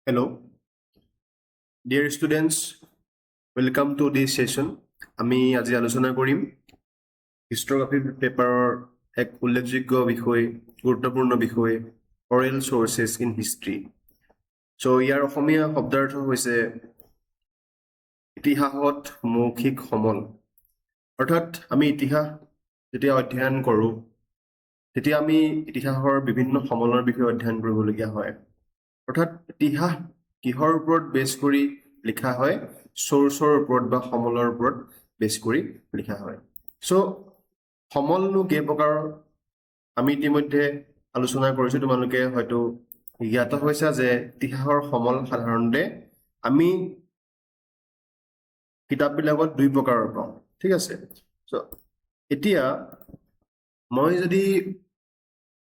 Hello, dear students. Welcome to this session. আমি আজি আলোচনা কৰিম হিষ্ট্ৰগ্ৰাফি পেপাৰৰ এক উল্লেখযোগ্য বিষয়, গুৰুত্বপূৰ্ণ বিষয়, অৰেল চ'ৰ্চেছ ইন হিষ্ট্ৰী। ইয়াৰ অসমীয়া শব্দাৰ্থ হৈছে ইতিহাসত মৌখিক সমল। অৰ্থাৎ আমি ইতিহাস যেতিয়া অধ্যয়ন কৰোঁ তেতিয়া আমি ইতিহাসৰ বিভিন্ন সমলৰ বিষয়ে অধ্যয়ন কৰিবলগীয়া হয়। অৰ্থাৎ ইতিহাস কিহৰ ওপৰত বেছ কৰি লিখা হয়? চ'ৰ্চৰ ওপৰত বা সমলৰ ওপৰত বেছ কৰি লিখা হয়। সমলনো কেই প্ৰকাৰৰ আমি ইতিমধ্যে আলোচনা কৰিছোঁ। তোমালোকে হয়তো জ্ঞাত হৈছা যে ইতিহাসৰ সমল সাধাৰণতে আমি কিতাপবিলাকত দুই প্ৰকাৰৰ পাওঁ। ঠিক আছে। এতিয়া মই যদি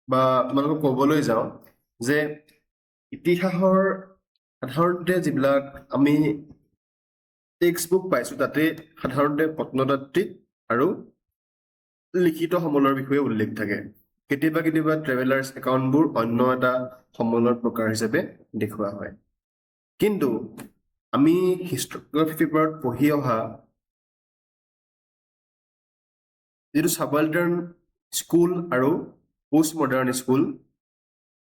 বা তোমালোকক ক'বলৈ যাওঁ যে ইতিহাসৰ সাধাৰণতে যিবিলাক আমি টেক্সট বুক পাইছোঁ তাতে সাধাৰণতে প্ৰত্নতাত্ত্বিক আৰু লিখিত সমলৰ বিষয়ে উল্লেখ থাকে। কেতিয়াবা কেতিয়াবা ট্ৰেভেলাৰ্ছ একাউণ্টবোৰ অন্য এটা সমলৰ প্ৰকাৰ হিচাপে দেখুওৱা হয়। কিন্তু আমি হিষ্ট্ৰগ্ৰাফি পেপাৰত পঢ়ি অহা যিটো ছাবালটাৰ্ণ স্কুল আৰু পোষ্ট মডাৰ্ণ স্কুল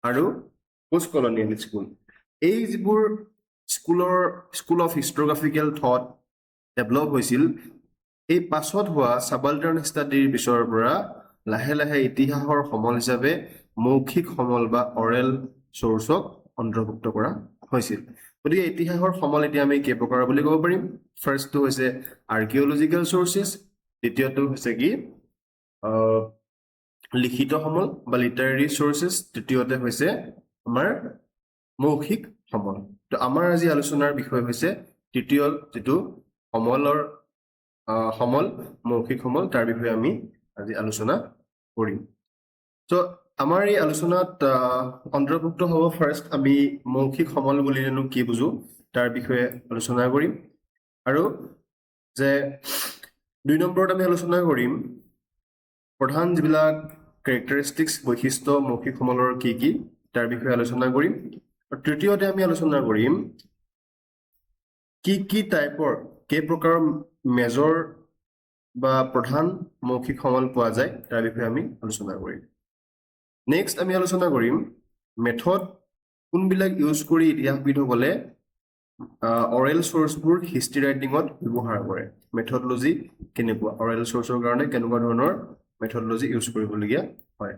আৰু পোষ্ট কলনিয়েল স্কুল, এই যিবোৰ স্কুল অফ হিষ্ট্ৰগ্ৰাফিকেল থট ডেভেলপ হৈছিল, এই পাছত হোৱা ছাবালটাৰ্ণ ষ্টাডিৰ পিছৰ পৰা লাহে লাহে ইতিহাসৰ সমল হিচাপে মৌখিক সমল বা অৰেল চ'ৰ্চক অন্তৰ্ভুক্ত কৰা হৈছিল। গতিকে ইতিহাসৰ সমল এতিয়া আমি কেই প্ৰকাৰৰ বুলি ক'ব পাৰিম? ফাৰ্ষ্টটো হৈছে আৰ্কিঅলজিকেল চ'ৰ্চেছ, দ্বিতীয়টো হৈছে কি লিখিত সমল বা লিটাৰেৰী চ'ৰ্চেছ, তৃতীয়তে হৈছে আমাৰ মৌখিক সমল। তো আমাৰ আজি আলোচনাৰ বিষয় হৈছে তৃতীয় যিটো সমল মৌখিক সমল, তাৰ বিষয়ে আমি আজি আলোচনা কৰিম। আমাৰ এই আলোচনাত অন্তৰ্ভুক্ত হ'ব ফাৰ্ষ্ট আমি মৌখিক সমল বুলিনো কি বুজো তাৰ বিষয়ে আলোচনা কৰিম, আৰু যে 2 নম্বৰত আমি আলোচনা কৰিম প্ৰধান যিবিলাক কেৰেক্টাৰিষ্টিক্স বৈশিষ্ট্য মৌখিক সমলৰ কি কি তাৰ বিষয়ে আলোচনা কৰিম, আৰু তৃতীয়তে আমি আলোচনা কৰিম কি টাইপৰ কেই প্ৰকাৰৰ মেজৰ বা প্ৰধান মৌখিক সমল পোৱা যায় তাৰ বিষয়ে আমি আলোচনা কৰিম। নেক্সট আমি আলোচনা কৰিম মেথড কোনবিলাক ইউজ কৰি ইতিহাসবিদসকলে অৰেল চ'ৰ্চবোৰ হিষ্ট্ৰী ৰাইটিঙত ব্যৱহাৰ কৰে, মেথডলজি কেনেকুৱা, অৰেল চ'ৰ্চৰ কাৰণে কেনেকুৱা ধৰণৰ মেথডলজি ইউজ কৰিবলগীয়া হয়।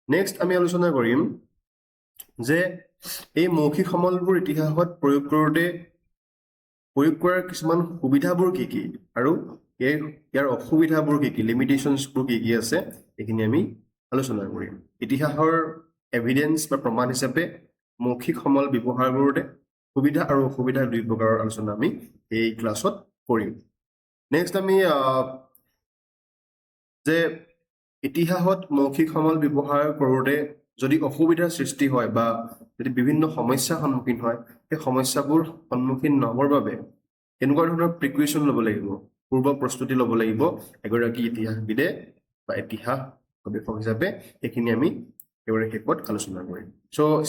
নেক্সট আমি আলোচনা কৰিম যে এই মৌখিক সমলবোৰ ইতিহাসত প্ৰয়োগ কৰাৰ কিছুমান সুবিধাবোৰ কি কি আৰু ইয়াৰ অসুবিধাবোৰ কি কি, লিমিটেশ্যনছবোৰ কি কি আছে, এইখিনি আমি আলোচনা কৰিম। ইতিহাসৰ এভিডেন্স বা প্ৰমাণ হিচাপে মৌখিক সমল ব্যৱহাৰ কৰোঁতে সুবিধা আৰু অসুবিধা 2 প্ৰকাৰৰ আলোচনা আমি এই ক্লাছত কৰিম। নেক্সট আমি যে ইতিহাসত মৌখিক সমল ব্যৱহাৰ কৰোঁতে যদি অসুবিধাৰ সৃষ্টি হয় বা যদি বিভিন্ন সমস্যাৰ সন্মুখীন হয়, সেই সমস্যাবোৰ সন্মুখীন নহবৰ বাবে কেনেকুৱা ধৰণৰ প্ৰিকুৱেশ্যন ল'ব লাগিব, পূৰ্ব প্ৰস্তুতি ল'ব লাগিব এগৰাকী ইতিহাসবিদে বা ইতিহাস গৱেষক হিচাপে, সেইখিনি আমি একেবাৰে শেষত আলোচনা কৰিম।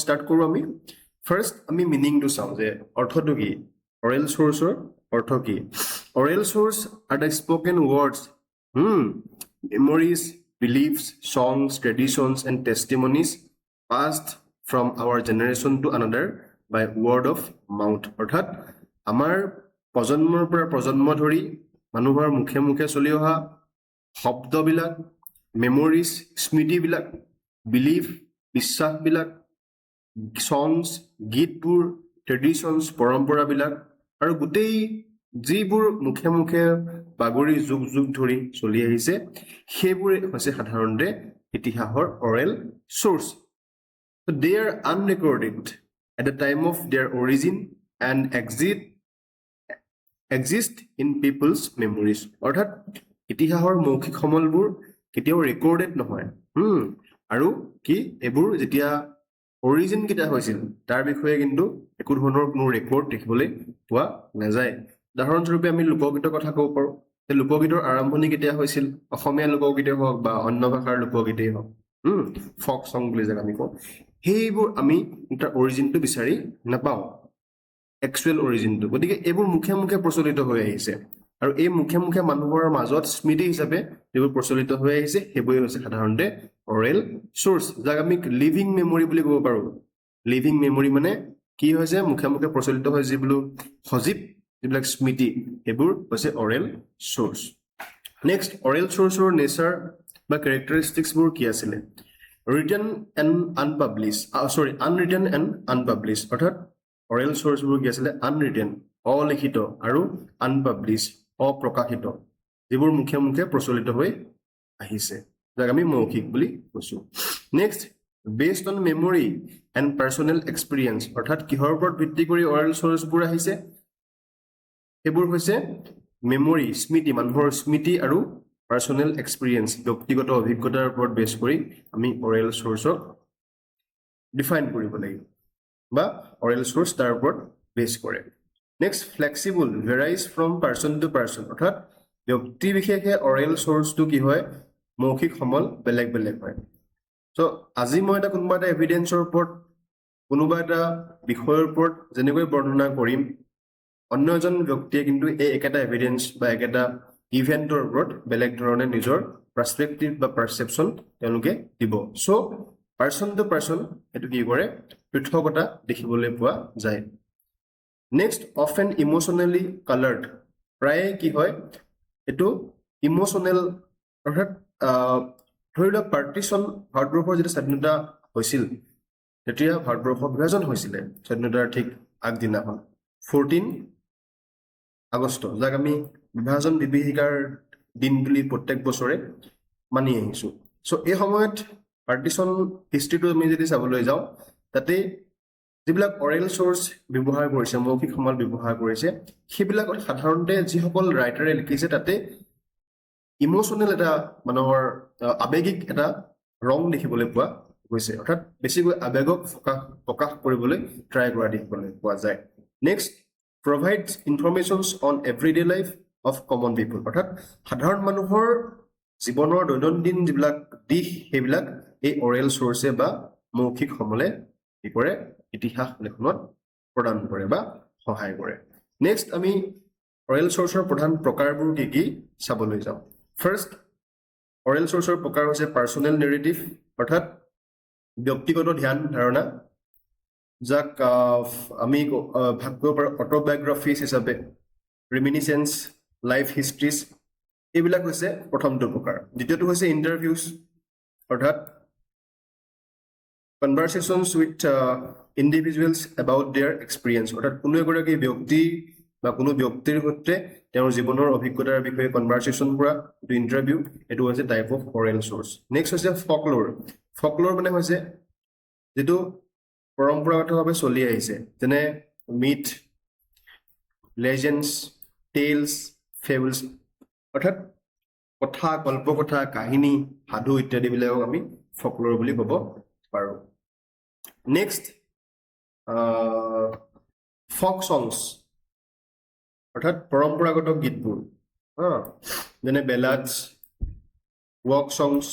ষ্টাৰ্ট কৰোঁ আমি। ফাৰ্ষ্ট আমি মিনিংটো চাওঁ যে অৰ্থটো কি, অৰেল চ'ৰ্চৰ অৰ্থ কি। Oral source are the spoken words, memories, beliefs, songs, traditions, and testimonies passed from our generation to another by word of mouth. অৰ্থাৎ আমাৰ প্ৰজন্মৰ পৰা প্ৰজন্ম ধৰি মানুহৰ মুখে মুখে চলি অহা শব্দবিলাক, মেমৰিজ, স্মৃতিবিলাক, বিলিফ, বিশ্বাসবিলাক, songs, গীতবোৰ, ট্ৰেডিশ্যনছ, পৰম্পৰাবিলাক, আৰু গোটেই যিবোৰ মুখে মুখে বাগৰি যুগ যুগ ধৰি চলি আহিছে, সেইবোৰে হৈছে সাধাৰণতে ইতিহাসৰ oral source. They are unrecorded at the time of their origin and exist in people's memories. অৰ্থাৎ ইতিহাসৰ মৌখিক সমলবোৰ কেতিয়াও ৰেকৰ্ডেড নহয়, আৰু কি এইবোৰ যেতিয়া অৰিজিন কেতিয়া হৈছিল তাৰ বিষয়ে কিন্তু একো ধৰণৰ কোনো ৰেকৰ্ড দেখিবলৈ পোৱা নাযায়। উদাহৰণস্বৰূপে আমি লোকগীতৰ কথা ক'ব পাৰোঁ। লোকগীতৰ আৰম্ভণি কেতিয়া হৈছিল, অসমীয়া লোকগীতেই হওক বা অন্য ভাষাৰ লোকগীতেই হওক, ফক চং বুলি যাক আমি কওঁ, সেইবোৰ আমি তাৰ অৰিজিনটো বিচাৰি নাপাওঁ। একচুৱেল অৰিজিনটো গতিকে এইবোৰ মুখে মুখে প্ৰচলিত হৈ আহিছে আৰু এই মুখে মুখে মানুহৰ মাজত স্মৃতি হিচাপে যিবোৰ প্ৰচলিত হৈ আহিছে সেইবোৰে হৈছে সাধাৰণতে অৰেল চ'ৰ্চ যাক আমি লিভিং মেমৰি বুলি ক'ব পাৰোঁ লিভিং মেমৰি মানে কি হৈছে মুখে মুখে প্ৰচলিত হৈ যিবোৰ সজীৱ যিবিলাক স্মৃতি সেইবোৰ হৈছে অৰেল চ'ৰ্চ নেক্সট অৰেল চ'ৰ্চৰ নেচাৰ বা কেৰেক্টাৰিষ্টিক্সবোৰ কি আছিলে written and unpublished unwritten and unpublished অৰ্থাৎ অৰেল চ'ৰ্চবোৰ কি আছিলে আনৰিটেন অলিখিত আৰু আনপাব্লিছ অপ্ৰকাশিত যিবোৰ মুখে মুখে প্ৰচলিত হৈ আহিছে যাক আমি মৌখিক বুলি কৈছোঁ next based on memory and personal experience অৰ্থাৎ কিহৰ ওপৰত ভিত্তি কৰি অৰেল চ'ৰ্চবোৰ আহিছে সেইবোৰ হৈছে মেমৰি স্মৃতি মানুহৰ স্মৃতি আৰু পাৰ্চনেল এক্সপিৰিয়েঞ্চ ব্যক্তিগত অভিজ্ঞতাৰ ওপৰত বেছ কৰি আমি অৰেল চ'ৰ্চক ডিফাইন কৰিব লাগিব বা অৰেল চ'ৰ্চ তাৰ ওপৰত বেছ কৰে next flexible varies from person to person অৰ্থাৎ ব্যক্তি বিশেষে অৰেল চ'ৰ্চটো কি হয় মৌখিক সমল বেলেগ বেলেগ হয় চ' আজি মই এটা কোনোবা এটা এভিডেঞ্চৰ ওপৰত কোনোবা এটা বিষয়ৰ ওপৰত যেনেকৈ বৰ্ণনা কৰিম অন্য এজন ব্যক্তিয়ে কিন্তু এই একেটা এভিডেঞ্চ বা একেটা ইভেণ্টৰ ওপৰত বেলেগ ধৰণে নিজৰ পাৰ্চপেক্টিভ বা পাৰ্চেপশ্যন তেওঁলোকে দিব চ' পাৰ্চন টু পাৰ্চন এইটো কি কৰে পৃথকতা দেখিবলৈ পোৱা যায় নেক্সট অফেন ইম'চনেলি কালাৰ্ড প্ৰায়ে কি হয় এইটো ইম'চনেল অৰ্থাৎ ধৰি লওক পাৰ্টিশ্যন ভাৰতবৰ্ষৰ যেতিয়া স্বাধীনতা হৈছিল তেতিয়া ভাৰতবৰ্ষ বিভাজন হৈছিলে স্বাধীনতাৰ ঠিক আগদিনাখন 14 আগষ্ট যাক আমি বিভাজন বিভীষিকাৰ দিন বুলি প্ৰত্যেক বছৰে মানি আহিছোঁ চ' এই সময়ত পাৰ্টিশ্যন হিষ্ট্ৰীটো আমি যদি চাবলৈ যাওঁ তাতে যিবিলাক অৰেল চ'ৰ্চ ব্যৱহাৰ কৰিছে মৌখিক সমল ব্যৱহাৰ কৰিছে সেইবিলাকত সাধাৰণতে যিসকল ৰাইটাৰে লিখিছে তাতে ইম'চনেল এটা মানুহৰ আৱেগিক এটা ৰং দেখিবলৈ পোৱা গৈছে অৰ্থাৎ বেছিকৈ আৱেগক প্ৰকাশ কৰিবলৈ ট্ৰাই কৰা দেখিবলৈ পোৱা যায় next provides informations on everyday life of common people অৰ্থাৎ সাধাৰণ মানুহৰ জীৱনৰ দৈনন্দিন যিবিলাক দিশ সেইবিলাক এই অৰেল চ'ৰ্চে বা মৌখিক সমলে কি কৰে ইতিহাস লেখনত প্ৰদান কৰে বা সহায় কৰে নেক্সট আমি অৰেল চ'ৰ্চৰ প্ৰধান প্ৰকাৰবোৰ কি কি চাবলৈ যাওঁ ফাৰ্ষ্ট অৰেল চ'ৰ্চৰ প্ৰকাৰ হৈছে পাৰ্চনেল নেৰেটিভ অৰ্থাৎ ব্যক্তিগত ধ্যান ধাৰণা যাক আমি ভাগ কৰিব পাৰোঁ অট'বায়'গ্ৰাফিজ হিচাপে ৰিমিনিচেঞ্চ লাইফ হিষ্ট্ৰিজ এইবিলাক হৈছে প্ৰথমটো প্ৰকাৰ দ্বিতীয়টো হৈছে ইণ্টাৰভিউজ অৰ্থাৎ conversations with individuals about their experience অৰ্থাৎ কোনো এগৰাকী ব্যক্তি বা কোনো ব্যক্তিৰ সৈতে তেওঁৰ জীৱনৰ অভিজ্ঞতাৰ বিষয়ে কনভাৰ্চেশ্যন কৰা এইটো ইণ্টাৰভিউ এইটো হৈছে type of oral sources next হৈছে ফকল'ৰ মানে হৈছে যিটো পৰম্পৰাগতভাৱে চলি আহিছে যেনে মিথ লেজেণ্ডছ টেইলছ ফেবলছ অৰ্থাৎ কথা কল্পকথা কাহিনী সাধু ইত্যাদিবিলাকক আমি ফকল'ৰ বুলি ক'ব পাৰোঁ নেক্সট ফক চংছ অৰ্থাৎ পৰম্পৰাগত গীতবোৰ যেনে বেলাডছ ৱৰ্ক চংছ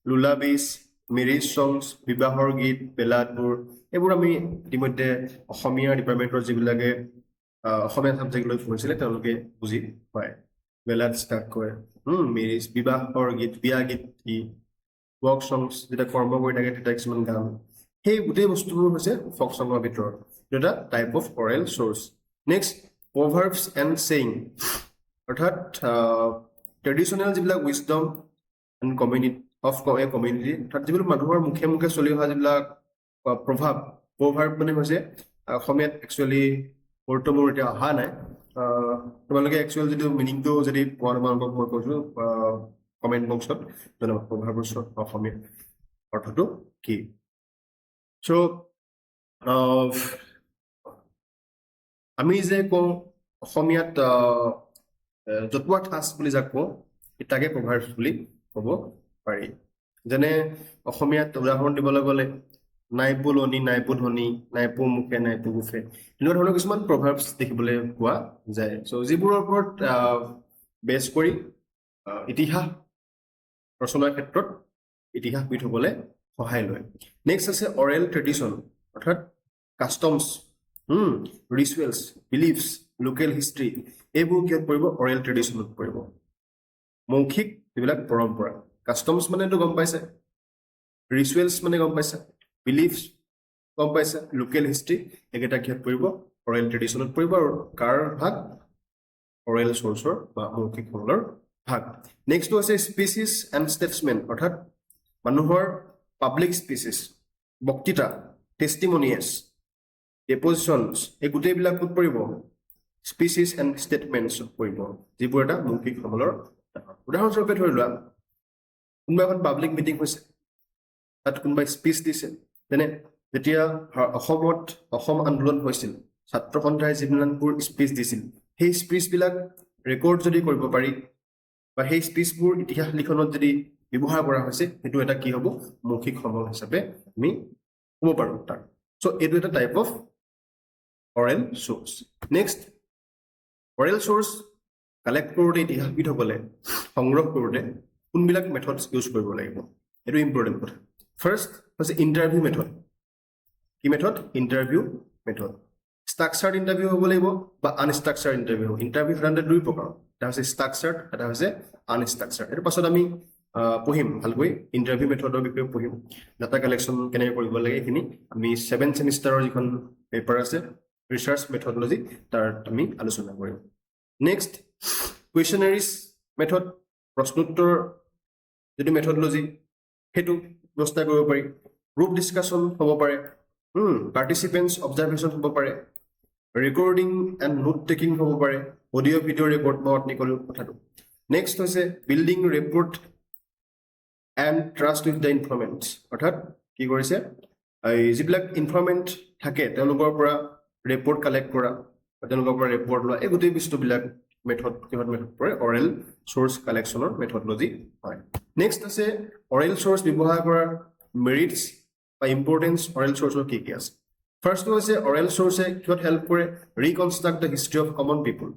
লুলাবিজ মেৰিজ চংছ বিবাহৰ গীত বেলাডবোৰ এইবোৰ আমি ইতিমধ্যে অসমীয়া ডিপাৰ্টমেণ্টৰ যিবিলাকে অসমীয়া ছাবজেক্ট লৈ পঢ়িছিলে তেওঁলোকে বুজি পায় বেলাডছ কাক কয় মেৰিজ বিবাহৰ গীত বিয়া গীত কি ৱৰ্ক চংছ যেতিয়া কৰ্ম কৰি থাকে তেতিয়া কিছুমান গান সেই গোটেই বস্তুবোৰ হৈছে ফক চঙৰ ভিতৰত এইটো এটা type of oral sources next proverbs and sayings অৰ্থাৎ ট্ৰেডিশ্যনেল যিবিলাক উইজডম এণ্ড কমিউনিটি অৰ্থাৎ যিবিলাক মানুহৰ মুখে মুখে চলি অহা যিবিলাক প্ৰভাৰ্ব মানে হৈছে অসমীয়াত একচুৱেলি বৰ্তমান মোৰ এতিয়া অহা নাই তোমালোকে একচুৱেল যিটো মিনিংটো যদি পোৱা তোমালোকক মই কৈছোঁ কমেণ্ট বক্সত জনাব প্ৰভাৱৰ অসমীয়া অৰ্থটো কি চ' আমি যে কওঁ অসমীয়াত জতুৱা ঠাঁচ বুলি যাক কওঁ তাকে প্ৰভাৱ বুলি ক'ব পাৰি যেনে অসমীয়াত উদাহৰণ দিবলৈ গ'লে নাইপো লনি নাইপো ধনী নাইপো মুখে নাইপো গুফে এনেকুৱা ধৰণৰ কিছুমান প্ৰভাৱছ দেখিবলৈ পোৱা যায় চ' যিবোৰৰ ওপৰত বেছ কৰি ইতিহাস ৰচনাৰ ক্ষেত্ৰত ইতিহাসবিদসকলে সহায় লয় নেক্সট আছে অৰেল ট্ৰেডিশ্যন অৰ্থাৎ কাষ্টমছ ৰিচুৱেলছ বিলিফছ লোকেল হিষ্ট্ৰী এইবোৰ কিহত পৰিব অৰেল ট্ৰেডিশ্যনত পৰিব মৌখিক যিবিলাক পৰম্পৰা কাষ্টমছ মানেতো গম পাইছে ৰিচুৱেলছ মানে গম পাইছে বিলিফছ গম পাইছে লোকেল হিষ্ট্ৰী এইকেইটা কিহত পৰিব অৰেল ট্ৰেডিশ্যনত পৰিব আৰু কাৰ ভাগ অৰেল চ'ৰ্চৰ বা মৌখিক সমলৰ ভাগ নেক্সটটো হৈছে স্পিচিছ এণ্ড ষ্টেটছমেন অৰ্থাৎ মানুহৰ পাব্লিক স্পিচিছ বক্তৃতা টেষ্টিমনিয়াছ ডেপজিশ্যনছ এই গোটেইবিলাক ক'ত পৰিব স্পিচিছ এণ্ড ষ্টেটমেণ্টছত পৰিব যিবোৰ এটা মৌখিক সমলৰ উদাহৰণস্বৰূপে ধৰি লোৱা কোনোবা এখন পাব্লিক মিটিং হৈছে তাত কোনোবাই স্পীচ দিছে যেনে যেতিয়া অসমত অসম আন্দোলন হৈছিল ছাত্ৰ সন্থাই যিবিলাকবোৰ স্পীচ দিছিল সেই স্পীচবিলাক ৰেকৰ্ড যদি কৰিব পাৰি বা সেই স্পীচবোৰ ইতিহাস লিখনত যদি ব্যৱহাৰ কৰা হৈছে সেইটো এটা কি হ'ব মৌখিক সমল হিচাপে আমি ক'ব পাৰোঁ তাৰ চ' এইটো এটা type of oral sources next oral source collect কৰোঁতে ইতিহাসবিদসকলে সংগ্ৰহ কৰোঁতে কোনবিলাক মেথডছ ইউজ কৰিব লাগিব এইটো ইম্পৰ্টেণ্ট কথা ফাৰ্ষ্ট হৈছে ইণ্টাৰভিউ মেথড কি মেথড ইণ্টাৰভিউ মেথড ষ্ট্ৰাকচাৰ্ড ইণ্টাৰভিউ হ'ব লাগিব বা আনষ্ট্ৰাকচাৰ্ড ইণ্টাৰভিউ হ'ব ইণ্টাৰভিউ সাধাৰণতে দুই প্ৰকাৰ এটা হৈছে ষ্ট্ৰাকচাৰ্ড এটা হৈছে আনষ্ট্ৰাকচাৰ্ড এইটো পাছত আমি পঢ়িম ভালকৈ ইণ্টাৰভিউ মেথডৰ বিষয়ে পঢ়িম ডাটা কালেকশ্যন কেনেকৈ কৰিব লাগে এইখিনি আমি 7th ছেমিষ্টাৰৰ যিখন পেপাৰ আছে ৰিচাৰ্চ মেথডলজি তাত আমি আলোচনা কৰিম নেক্সট কুৱেশ্যনাৰিজ মেথড প্ৰশ্নোত্তৰ যিটো মেথডলজি সেইটো ব্যৱস্থা কৰিব পাৰি গ্ৰুপ ডিছকাশ্যন হ'ব পাৰে পাৰ্টিচিপেণ্টছ অবজাৰ্ভেশ্যন হ'ব পাৰে ৰেকৰ্ডিং এণ্ড নোট টেকিং হ'ব পাৰে অডিঅ' ভিডিঅ' ৰেকৰ্ড মই অথনি ক'লোঁ কথাটো নেক্সট হৈছে building rapport and trust with the informants অৰ্থাৎ কি কৰিছে যিবিলাক ইনফৰ্মেণ্ট থাকে তেওঁলোকৰ পৰা ৰেপৰ্ট কালেক্ট কৰা বা তেওঁলোকৰ পৰা ৰেপৰ্ট লোৱা এই গোটেই বস্তুবিলাক মেথড কিহত মেথড পৰে অৰেল চ'ৰ্চ কালেকশ্যনৰ মেথডলজি হয় নেক্সট আছে অৰেল চ'ৰ্চ ব্যৱহাৰ কৰাৰ মেৰিটছ বা ইম্পৰ্টেঞ্চ অৰেল চ'ৰ্চৰ কি কি আছে ফাৰ্ষ্টটো হৈছে অৰেল চ'ৰ্চে কিহত হেল্প কৰে reconstruct the history of common people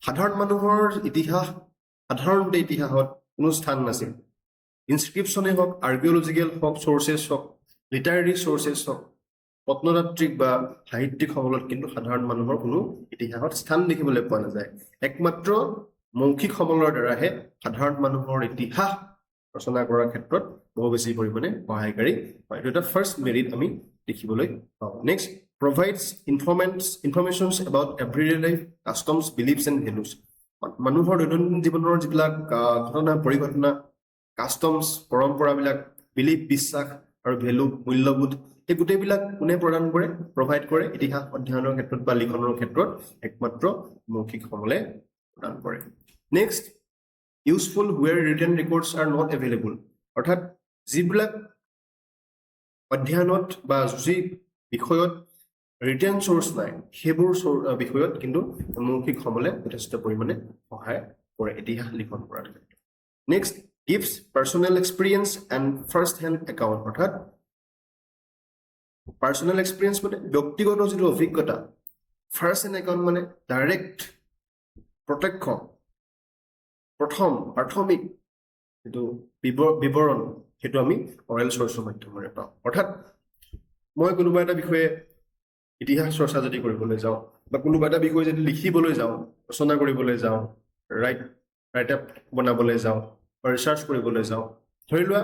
সাধাৰণ মানুহৰ ইতিহাস সাধাৰণতে ইতিহাসত কোনো স্থান নাছিল ইনস্ক্ৰিপশ্যনেই হওক আৰ্কিঅলজিকেল হওক চ'ৰ্চেছ হওক লিটাৰেৰী চ'ৰ্চেছ হওক প্ৰত্নতাত্ত্বিক বা সাহিত্যিক সমলত কিন্তু সাধাৰণ মানুহৰ কোনো ইতিহাসত স্থান দেখিবলৈ পোৱা নাযায় একমাত্ৰ মৌখিক সমলৰ দ্বাৰাহে সাধাৰণ মানুহৰ ইতিহাস ৰচনা কৰাৰ ক্ষেত্ৰত বহু বেছি পৰিমাণে সহায়কাৰী হয় এইটো এটা ফাৰ্ষ্ট মেৰিট আমি দেখিবলৈ পাওঁ next provides informations about everyday life customs beliefs and values মানুহৰ দৈনন্দিন জীৱনৰ যিবিলাক ঘটনা পৰিঘটনা কাষ্টমছ পৰম্পৰাবিলাক বিলিভ বিশ্বাস আৰু ভেলু মূল্যবোধ এই গোটেইবিলাক কোনে প্ৰদান কৰে প্ৰভাইড কৰে ইতিহাস অধ্যয়নৰ ক্ষেত্ৰত বা লিখনৰ ক্ষেত্ৰত একমাত্ৰ মৌখিক সমলে প্ৰদান কৰে next useful where written records are not available অৰ্থাৎ যিবিলাক অধ্যয়নত বা যি বিষয়ত ৰিটেন চ'ৰ্চ নাই সেইবোৰ বিষয়ত কিন্তু মৌখিক সমলে যথেষ্ট পৰিমাণে সহায় কৰে ইতিহাস লিখন কৰাৰ ক্ষেত্ৰত next gives personal experience and first hand account অৰ্থাৎ পাৰ্চনেল এক্সপিৰিয়েঞ্চ মানে ব্যক্তিগত যিটো অভিজ্ঞতা ফাৰ্ষ্ট হেণ্ড একাউণ্ট মানে ডাইৰেক্ট প্ৰত্যক্ষ প্ৰাথমিক যিটো বিৱৰণ সেইটো আমি অৰেল চ'ৰ্চৰ মাধ্যমেৰে পাওঁ অৰ্থাৎ মই কোনোবা এটা বিষয়ে ইতিহাস চৰ্চা যদি কৰিবলৈ যাওঁ বা কোনোবা এটা বিষয়ে যদি লিখিবলৈ যাওঁ ৰচনা কৰিবলৈ যাওঁ ৰাইট আপ বনাবলৈ যাওঁ বা ৰিচাৰ্চ কৰিবলৈ যাওঁ ধৰি লোৱা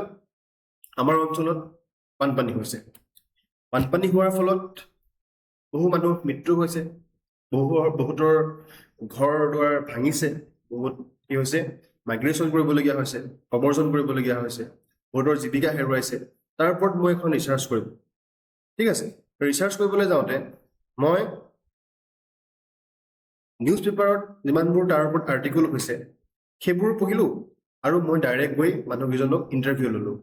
আমাৰ অঞ্চলত বানপানী হৈছে বানপানী হোৱাৰ ফলত বহু মানুহ মৃত্যু হৈছে বহুতৰ ঘৰ দুৱাৰ ভাঙিছে বহুত কি হৈছে মাইগ্ৰেশ্যন কৰিবলগীয়া হৈছে প্ৰব্ৰজন কৰিবলগীয়া হৈছে বহুতৰ জীৱিকা হেৰুৱাইছে তাৰ ওপৰত মই এখন ৰিচাৰ্চ কৰিম ঠিক আছে ৰিচাৰ্চ কৰিবলৈ যাওঁতে মই নিউজ পেপাৰত যিমানবোৰ তাৰ ওপৰত আৰ্টিকল হৈছে সেইবোৰ পঢ়িলোঁ আৰু মই ডাইৰেক্ট গৈ মানুহকেইজনক ইণ্টাৰভিউ ল'লোঁ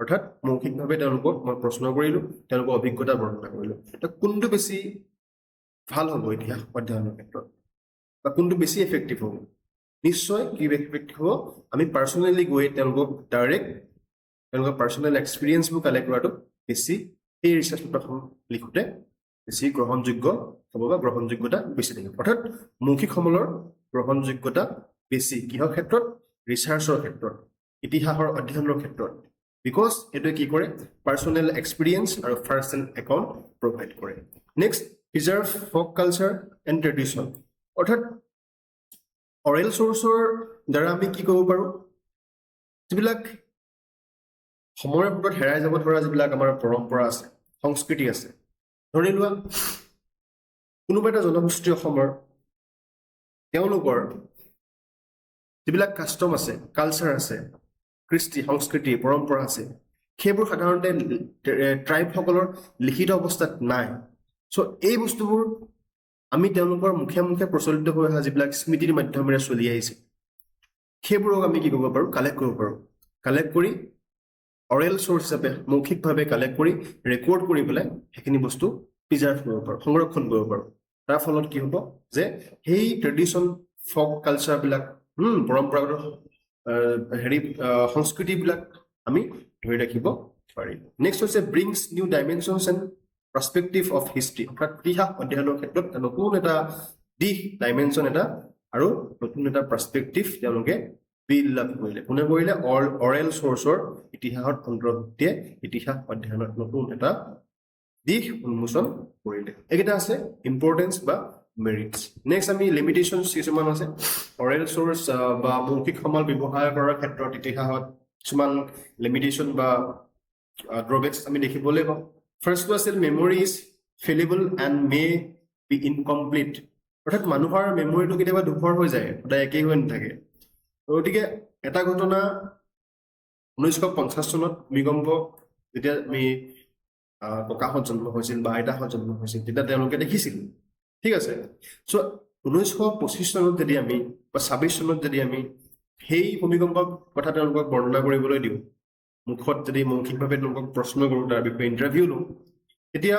অৰ্থাৎ মৌখিকভাৱে তেওঁলোকক মই প্ৰশ্ন কৰিলোঁ তেওঁলোকৰ অভিজ্ঞতা বৰ্ণনা কৰিলোঁ কোনটো বেছি ভাল হ'ব ইতিহাস অধ্যয়নৰ ক্ষেত্ৰত বা কোনটো বেছি এফেক্টিভ হ'ব নিশ্চয় কি এফেক্টিভ হ'ব আমি পাৰ্চনেলি গৈ তেওঁলোকক ডাইৰেক্ট তেওঁলোকৰ পাৰ্চনেল এক্সপিৰিয়েঞ্চবোৰ কালেক্ট কৰাটো বেছি এই ৰিচাৰ্চ পেপাৰখন লিখোঁতে বেছি গ্ৰহণযোগ্য হ'ব বা গ্ৰহণযোগ্যতা বেছি থাকিব অৰ্থাৎ মৌখিক সমলৰ গ্ৰহণযোগ্যতা বেছি কিহৰ ক্ষেত্ৰত ৰিচাৰ্চৰ ক্ষেত্ৰত ইতিহাসৰ অধ্যয়নৰ ক্ষেত্ৰত বিকজ এইটোৱে কি কৰে পাৰ্চনেল এক্সপিৰিয়েঞ্চ আৰু ফাৰ্ষ্ট হেণ্ড একাউণ্ট প্ৰভাইড কৰে next preserve folk culture and tradition অৰ্থাৎ অৰেল চ'ৰ্চৰ দ্বাৰা আমি কি ক'ব পাৰোঁ যিবিলাক সময়ৰ সোঁতত হেৰাই যাব ধৰা যিবিলাক আমাৰ পৰম্পৰা আছে সংস্কৃতি আছে ধৰি লোৱা কোনোবা এটা জনগোষ্ঠী অসমৰ তেওঁলোকৰ যিবিলাক কাষ্টম আছে কালচাৰ আছে কৃষ্টি সংস্কৃতি পৰম্পৰা আছে সেইবোৰ সাধাৰণতে ট্ৰাইবসকলৰ লিখিত অৱস্থাত নাই চ' এই বস্তুবোৰ আমি তেওঁলোকৰ মুখে মুখে প্ৰচলিত হৈ অহা যিবিলাক স্মৃতিৰ মাধ্যমেৰে চলি আহিছে সেইবোৰক আমি কি কৰিব পাৰোঁ কালেক্ট কৰিব পাৰোঁ কালেক্ট কৰি অৰেল চ'ৰ্চ হিচাপে মৌখিকভাৱে কালেক্ট কৰি ৰেকৰ্ড কৰি পেলাই সেইখিনি বস্তু প্ৰিজাৰ্ভ কৰিব পাৰোঁ সংৰক্ষণ কৰিব পাৰোঁ তাৰ ফলত কি হ'ব যে সেই ট্ৰেডিশ্যন ফক কালচাৰবিলাক পৰম্পৰাগত সংস্কৃতিবিলাক আমি ধৰি ৰাখিব পাৰিম নেক্সট হৈছে brings new dimensions and perspective of history অৰ্থাৎ ইতিহাস অধ্যয়নৰ ক্ষেত্ৰত নতুন এটা দিশ ডাইমেনশ্যন এটা আৰু নতুন এটা পাৰ্চপেক্টিভ তেওঁলোকে বিল্ড আপ কৰিলে কোনে কৰিলে অৰেল চ'ৰ্চৰ ইতিহাসত অন্তৰ্ভুক্তিয়ে ইতিহাস অধ্যয়নত নতুন এটা দিশ উন্মোচন কৰিলে এইকেইটা আছে ইম্পৰ্টেঞ্চ বা মেৰিটছ নেক্সট আমি লিমিটেশ্যনছ কিছুমান আছে অৰেল চ'ৰ্চ বা মৌখিক সমল ব্যৱহাৰ কৰাৰ ক্ষেত্ৰত ইতিহাসত কিছুমান লিমিটেশ্যন বা ড্ৰবেক্স আমি দেখিবলৈ পাওঁ ফাৰ্ষ্টটো আছিল memory is fallible and may be incomplete অৰ্থাৎ মানুহৰ মেমৰিটো কেতিয়াবা দুখৰ হৈ যায় সদায় একেই হৈ নাথাকে গতিকে এটা ঘটনা 1950 চনত ভূমিকম্প যেতিয়া আমি ককাহঁত জন্ম হৈছিল বা আইতাহঁত জন্ম হৈছিল তেতিয়া তেওঁলোকে দেখিছিল ঠিক আছে চ' 1925 চনত যদি আমি বা 26 চনত যদি আমি সেই ভূমিকম্পৰ কথা তেওঁলোকক বৰ্ণনা কৰিবলৈ দিওঁ মুখত যদি মৌখিকভাৱে তেওঁলোকক প্ৰশ্ন কৰোঁ তাৰ বিষয়ে ইণ্টাৰভিউ লওঁ তেতিয়া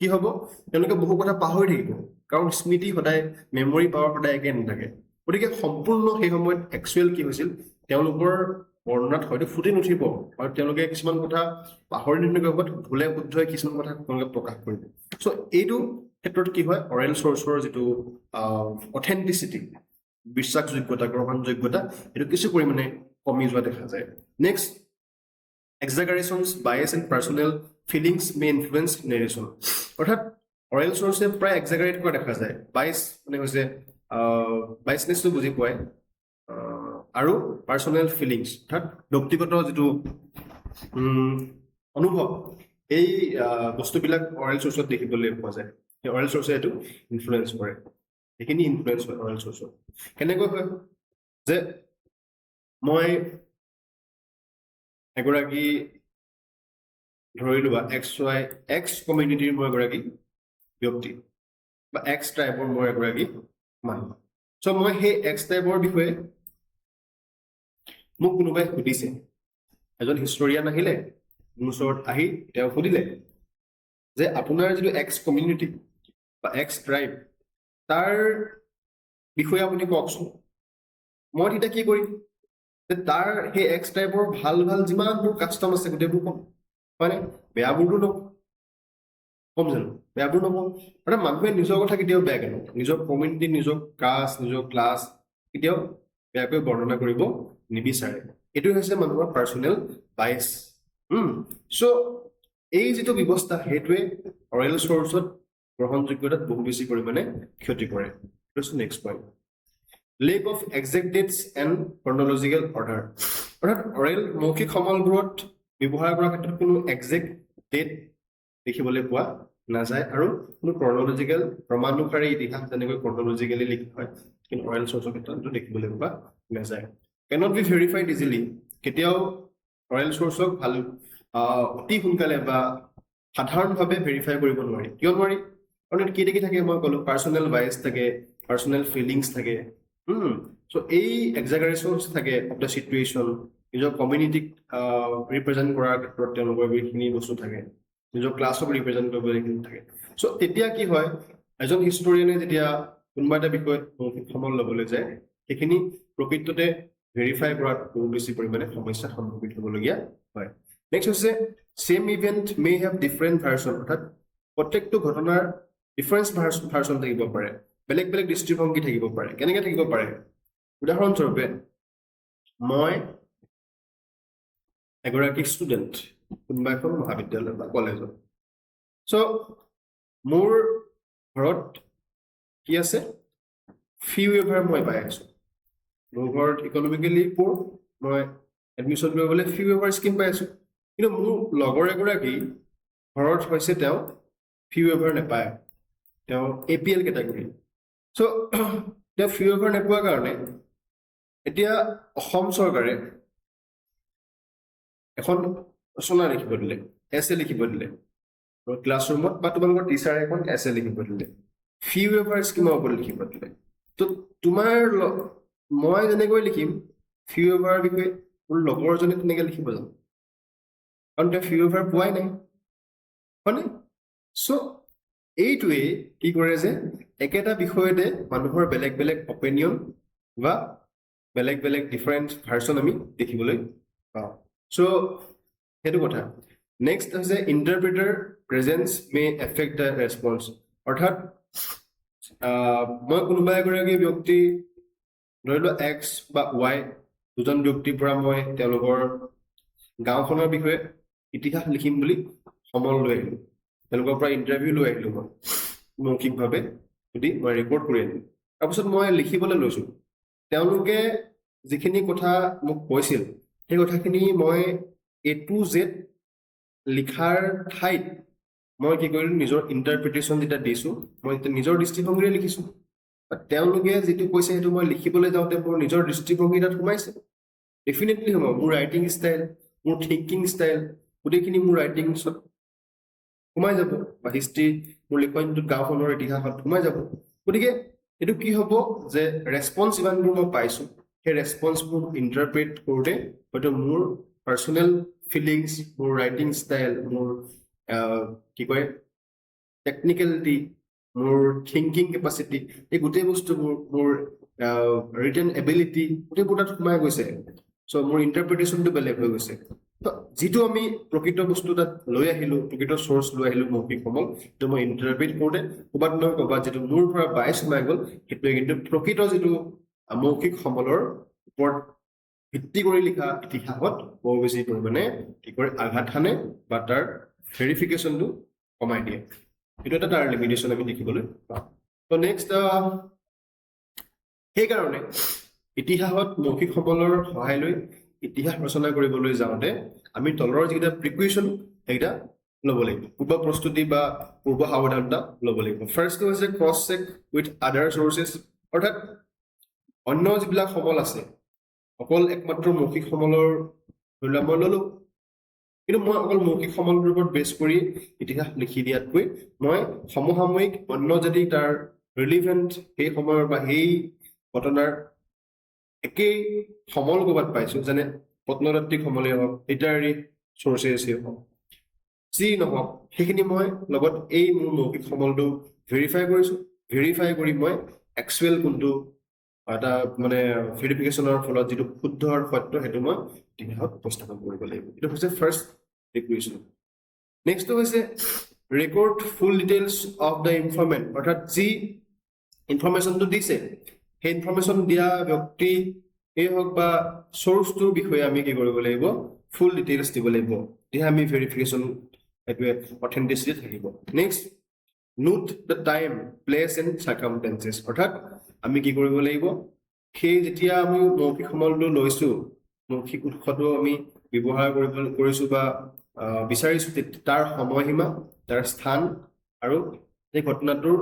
কি হ'ব তেওঁলোকে বহু কথা পাহৰি থাকিব কাৰণ স্মৃতি সদায় মেমৰি পাৱাৰ সদায় একে নাথাকে গতিকে সম্পূৰ্ণ সেই সময়ত একচুৱেল কি হৈছিল তেওঁলোকৰ বৰ্ণনাত হয়তো ফুটি নুঠিব আৰু তেওঁলোকে কিছুমান কথা পাহৰি নিদিয়াকৈ ক'ৰবাত ভুলে শুদ্ধই কিছুমান কথা তেওঁলোকে প্ৰকাশ কৰিব চ' এইটো ক্ষেত্ৰত কি হয় অৰেল চ'ৰ্চৰ যিটো অথেণ্টিচিটি বিশ্বাসযোগ্যতা গ্ৰহণযোগ্যতা এইটো কিছু পৰিমাণে কমি যোৱা দেখা যায় next exaggerations bias and personal feelings may influence narration অৰ্থাৎ অৰেল চ'ৰ্চে প্ৰায় এক্সাগাৰেট কৰা দেখা যায় বাইচ মানে হৈছে বাইচনেছটো বুজি পোৱাই আৰু পাৰ্চনেল ফিলিংছ অৰ্থাৎ ব্যক্তিগত যিটো অনুভৱ এই বস্তুবিলাক অৰেল চ'ৰ্চত দেখিবলৈ পোৱা যায় সেই অৰেল চ'ৰ্চে এইটো ইনফ্লুৱেঞ্চ কৰে সেইখিনি ইনফ্লুৱেঞ্চ হয় অৰেল চ'ৰ্চত কেনেকৈ হয় যে মই এগৰাকী ধৰি লোৱা এক্স কমিউনিটিৰ মই এগৰাকী ব্যক্তি বা এক্স ট্ৰাইবৰ মই এগৰাকী মানুহ চ' মই সেই এক্স ট্ৰাইবৰ বিষয়ে মোক কোনোবাই সুধিছে এজন হিষ্টৰিয়ান আহিলে মোৰ ওচৰত আহি তেওঁ সুধিলে যে আপোনাৰ যিটো এক্স কমিউনিটি বা এক্স ট্ৰাইব তাৰ বিষয়ে আপুনি কওকচোন মই তেতিয়া কি কৰিম যে তাৰ সেই এক্স ট্ৰাইবৰ ভাল ভাল যিমানবোৰ কাষ্টম আছে গোটেইবোৰ ক'ম হয়নে বেয়াবোৰতো নকওঁ কম জানো বেয়াবোৰ নকওঁ মানে মানুহে নিজৰ কথা কেতিয়াও বেয়াকৈ নকওঁ নিজৰ কমিউনিটি নিজৰ কাষ্ট নিজৰ ক্লাছ কেতিয়াও বেয়াকৈ বৰ্ণনা কৰিব নিবিচাৰে এইটো হৈছে মানুহৰ পাৰ্চনেল বাইচ চ' এই যিটো ব্যৱস্থা সেইটোৱে অৰেল চ'ৰ্চত গ্ৰহণযোগ্যতাত বহু বেছি পৰিমাণে ক্ষতি কৰে next point lake of exact that's and chronological order অৰ্থাৎ অৰেল মৌখিক সমলবোৰত ব্যৱহাৰ কৰাৰ ক্ষেত্ৰত কোনো একজেক্ট ডেট দেখিবলৈ পোৱা নাযায় আৰু কোনো ক্ৰনলজিকেল ক্ৰমানুসাৰী ইতিহাস যেনেকৈ ক্ৰনলজিকেলি লিখা হয় কিন্তু অৰেল চ'ৰ্চৰ ক্ষেত্ৰত দেখিবলৈ পোৱা নাযায় কেনট বি ভেৰিফাইড ইজিলি কেতিয়াও অৰেল চ'ৰ্চক ভাল অতি সোনকালে বা সাধাৰণভাৱে ভেৰিফাই কৰিব নোৱাৰি কিয় নোৱাৰি কাৰণ কি দেখি থাকে মই ক'লো পাৰ্চনেল বাইচ থাকে পাৰ্চনেল ফিলিংছ থাকে চ' এই এক্সাগাৰেশ্যনছ থাকে অফ দ্য চিটুৱেশ্যন নিজৰ কমিউনিটিক ৰিপ্ৰেজেণ্ট কৰাৰ ক্ষেত্ৰত তেওঁলোকৰ এইখিনি বস্তু থাকে নিজৰ ক্লাছক ৰিপ্ৰেজেণ্ট কৰিবলৈ এইখিনি থাকে চ' তেতিয়া কি হয় এজন হিষ্টৰিয়ানে যেতিয়া কোনোবা এটা বিষয়ত মৌখিক সমল ল'বলৈ যায় সেইখিনি প্ৰকৃততে ভেৰিফাই কৰাত বহু বেছি পৰিমাণে সমস্যাৰ সন্মুখীন হ'বলগীয়া হয় নেক্সট হৈছে same event may have different version অৰ্থাৎ প্ৰত্যেকটো ঘটনাৰ ডিফাৰেঞ্চ ভাৰ্চন থাকিব পাৰে বেলেগ বেলেগ দৃষ্টিভংগী থাকিব পাৰে কেনেকৈ থাকিব পাৰে উদাহৰণস্বৰূপে মই এগৰাকী ষ্টুডেণ্ট কোনোবা এখন মহাবিদ্যালয় বা কলেজত চ' মোৰ ঘৰত কি আছে ফি ৱেইভাৰ মই পাই আছো মোৰ ঘৰত ইকনমিকেলি পুৰ মই এডমিশ্যন কৰিবলৈ ফি ৱেইভাৰ স্কিম পাই আছো কিন্তু মোৰ লগৰ এগৰাকী ঘৰত হৈছে তেওঁ ফি ৱেইভাৰ নাপায় তেওঁ APL কেটাগৰী চ' তেওঁ ফি ৱেইভাৰ নোপোৱাৰ কাৰণে এতিয়া অসম চৰকাৰে এখন ৰচনা লিখিব দিলে এছে লিখিব দিলে ক্লাছৰুমত বা তোমালোকৰ টিচাৰে এখন এছে লিখিব দিলে ফি ৱেইভাৰ স্কিমৰ ওপৰত লিখিব দিলে তো তোমাৰ মই যেনেকৈ লিখিম ফি ৱেইভাৰৰ বিষয়ে মোৰ লগৰজনে তেনেকৈ লিখিব জানো কাৰণ তেওঁ ফি ৱেইভাৰ পোৱাই নাই হয়নে চ' এইটোৱে কি কৰে যে একেটা বিষয়তে মানুহৰ বেলেগ বেলেগ অপিনিয়ন বা বেলেগ বেলেগ ডিফাৰেণ্ট ভাৰ্চন আমি দেখিবলৈ পাওঁ চ' সেইটো কথা নেক্সট হৈছে interpreter presence may affect the response অৰ্থাৎ মই কোনোবা এগৰাকী ব্যক্তি ধৰি লোৱা এক্স বা ৱাই দুজন ব্যক্তিৰ পৰা মই তেওঁলোকৰ গাঁওখনৰ বিষয়ে ইতিহাস লিখিম বুলি সমল লৈ আহিলোঁ তেওঁলোকৰ পৰা ইণ্টাৰভিউ লৈ আহিলোঁ মই মৌখিকভাৱে যদি মই ৰেকৰ্ড কৰি আনিলোঁ তাৰপিছত মই লিখিবলৈ লৈছোঁ তেওঁলোকে যিখিনি কথা মোক কৈছিল সেই কথাখিনি মই A to Z লিখাৰ ঠাইত মই কি কৰিলোঁ নিজৰ ইণ্টাৰপ্ৰিটেশ্যন যেতিয়া দিছোঁ মই নিজৰ দৃষ্টিভংগীৰে লিখিছোঁ তেওঁলোকে যিটো কৈছে সেইটো মই লিখিবলৈ যাওঁতে মোৰ নিজৰ দৃষ্টিভংগী তাত সোমাইছে ডেফিনেটলি হ'ব মোৰ ৰাইটিং ষ্টাইল মোৰ থিংকিং ষ্টাইল গোটেইখিনি মোৰ ৰাইটিংছত সোমাই যাব বা হিষ্ট্ৰী মোৰ লিখনিটোত গাঁওখনৰ ইতিহাসত সোমাই যাব গতিকে এইটো কি হ'ব যে ৰেছপন্স ইমানবোৰ মই পাইছোঁ সেই ৰেছপন্সবোৰ ইণ্টাৰপ্ৰেট কৰোঁতে হয়তো মোৰ পাৰ্চনেল ফিলিংছ মোৰ ৰাইটিং ষ্টাইল মোৰ কি কয় টেকনিকেলিটি মোৰ থিংকিং কেপাচিটি এই গোটেই বস্তুবোৰ মোৰ ৰিটেন এবিলিটি গোটেইবোৰ তাত সোমাই গৈছে চ' মোৰ ইণ্টাৰপ্ৰিটেশ্যনটো বেলেগ হৈ গৈছে যিটো আমি প্ৰকৃত বস্তু তাত লৈ আহিলোঁ প্ৰকৃত চ'ৰ্চ লৈ আহিলোঁ মৌখিক সমল সেইটো মই ইণ্টাৰপ্ৰিট কৰোঁতে ক'ৰবাত নহয় ক'ৰবাত যিটো মোৰ পৰা বাইচ সোমাই গ'ল সেইটোৱে কিন্তু প্ৰকৃত যিটো মৌখিক সমলৰ ওপৰত ভিত্তি কৰি লিখা ইতিহাসত বহু বেছি পৰিমাণে কি কৰে আঘাত সানে বা তাৰ ভেৰিফিকেশ্যনটো কমাই দিয়ে এইটো এটা তাৰ লিমিটেশ্যন আমি দেখিবলৈ পাওঁ তো নেক্সট সেইকাৰণে ইতিহাসত মৌখিক সমলৰ সহায় লৈ ইতিহাস ৰচনা কৰিবলৈ যাওঁতে আমি তলৰ যিকেইটা প্ৰিকুৱেশ্যন সেইকেইটা ল'ব লাগিব পূৰ্ব প্ৰস্তুতি বা পূৰ্ব সাৱধানতা ল'ব লাগিব ফাৰ্ষ্টটো হৈছে ক্ৰছ চেক উইথ আদাৰ চ'ৰ্চেছ অৰ্থাৎ অন্য যিবিলাক সমল আছে অকল একমাত্ৰ মৌখিক সমলৰ ধৰি লোৱা মই ল'লোঁ কিন্তু মই অকল মৌখিক সমলটোৰ ওপৰত বেছ কৰি ইতিহাস লিখি দিয়াতকৈ মই সমসাময়িক অন্য যদি তাৰ ৰিলিভেণ্ট সেই সময়ৰ বা সেই ঘটনাৰ একেই সমল ক'ৰবাত পাইছোঁ যেনে প্ৰত্নতাত্ত্বিক সমলেই হওক লিটাৰেৰী চ'ৰ্চেছেই হওক যি নহওক সেইখিনি মই লগত এই মোৰ মৌখিক সমলটো ভেৰিফাই কৰিছোঁ ভেৰিফাই কৰি মই একচুৱেল কোনটো এটা মানে ভেৰিফিকেশ্যনৰ ফলত যিটো শুদ্ধ আৰু সত্য সেইটো মই ইতিহাসত উপস্থাপন কৰিব লাগিব এইটো হৈছে ফাৰ্ষ্ট ৰিকুৱেশ্যন নেক্সটটো হৈছে record full details of the informant অৰ্থাৎ যি ইনফৰ্মেশ্যনটো দিছে সেই ইনফৰ্মেশ্যন দিয়া ব্যক্তি এই হওক বা চ'ৰ্চটোৰ বিষয়ে আমি কি কৰিব লাগিব ফুল ডিটেইলছ দিব লাগিব তেতিয়াহে আমি ভেৰিফিকেশ্যন এইটোৱে অথেণ্টিচিটি থাকিব next note the time place and circumstances অৰ্থাৎ আমি কি কৰিব লাগিব সেই যেতিয়া আমি মৌখিক সমলটো লৈছোঁ মৌখিক উৎসটো আমি ব্যৱহাৰ কৰিছোঁ বা বিচাৰিছোঁ তাৰ সময়সীমা তাৰ স্থান আৰু সেই ঘটনাটোৰ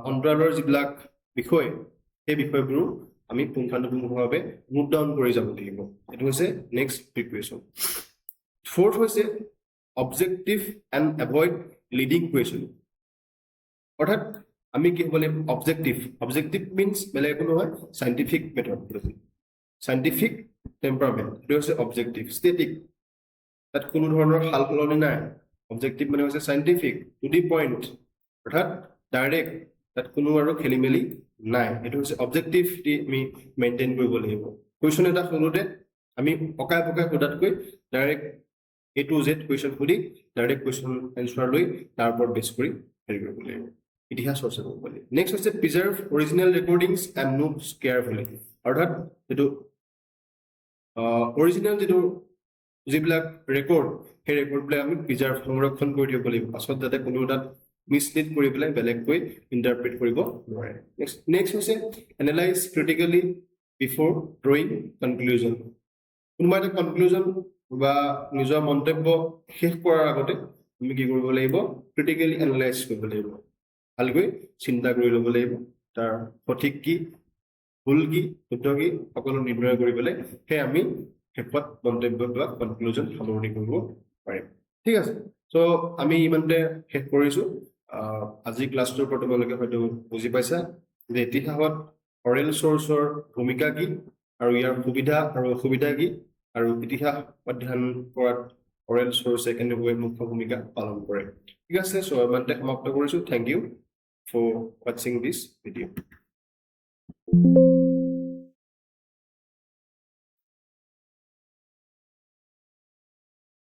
অন্তৰালৰ যিবিলাক বিষয় সেই বিষয়বোৰো আমি পুংখানুপুংখভাৱে নোট ডাউন কৰি যাব লাগিব এইটো হৈছে নেক্সট প্ৰিকুৱেশ্যন ফ'ৰ্থ হৈছে objective and avoid leading question অৰ্থাৎ আমি কি হ'ব লাগিব অবজেক্টিভ মিনছ বেলেগ একো নহয় চাইণ্টিফিক মেথডলজি চাইণ্টিফিক টেম্পাৰমেণ্ট এইটো হৈছে অবজেক্টিভ ষ্টেটিক তাত কোনো ধৰণৰ সাল সলনি নাই অবজেক্টিভ মানে হৈছে চাইণ্টিফিক টু দি পইণ্ট অৰ্থাৎ ডাইৰেক্ট তাত কোনো আৰু খেলি মেলি নাই এইটো হৈছে অবজেক্টিভিটি আমি মেইনটেইন কৰিব লাগিব কুৱেশ্যন এটা সোধোতে আমি পকাই পকাই সোধাতকৈ direct A to Z question সুধি ডাইৰেক্ট কুৱেশ্যন এনচাৰ লৈ তাৰ ওপৰত বেছ কৰি হেৰি কৰিব লাগিব ইতিহাস চৰ্চা কৰিব লাগিব নেক্সট হৈছে preserve original recordings and notes carefully অৰ্থাৎ যিটো অৰিজিনেল যিবিলাক ৰেকৰ্ড সেই ৰেকৰ্ডবিলাক আমি প্ৰিজাৰ্ভ সংৰক্ষণ কৰি দিব লাগিব পাছত যাতে কোনো তাত মিছলিড কৰি পেলাই বেলেগকৈ ইণ্টাৰপ্ৰেট কৰিব নোৱাৰে নেক্সট হৈছে analyse critically before drawing conclusion কোনোবা এটা কনক্লুজন বা নিজৰ মন্তব্য শেষ কৰাৰ আগতে আমি কি কৰিব লাগিব ক্ৰিটিকেলি এনালাইজ কৰিব লাগিব ভালকৈ চিন্তা কৰি ল'ব লাগিব তাৰ সঠিক কি ভুল কি শুদ্ধ কি সকলো নিৰ্ণয় কৰি পেলাই সেই আমি শেষত মন্তব্য বা কনক্লুজন সামৰণি কৰিব পাৰিম ঠিক আছে চ' আমি ইমানতে শেষ কৰিছোঁ আজি ক্লাছটোৰ পৰা তোমালোকে হয়তো বুজি পাইছা যে ইতিহাসত অৰেল চ'ৰ্চৰ ভূমিকা কি আৰু ইয়াৰ সুবিধা আৰু অসুবিধা কি আৰু ইতিহাস অধ্যয়ন কৰাত অৰেল চ'ৰ্চে কেনেকৈ মুখ্য ভূমিকা পালন কৰে ঠিক আছে চ' ইমানতে সমাপ্ত কৰিছোঁ থেংক ইউ ফৰ ৱাচিং দিছ ভিডিঅ'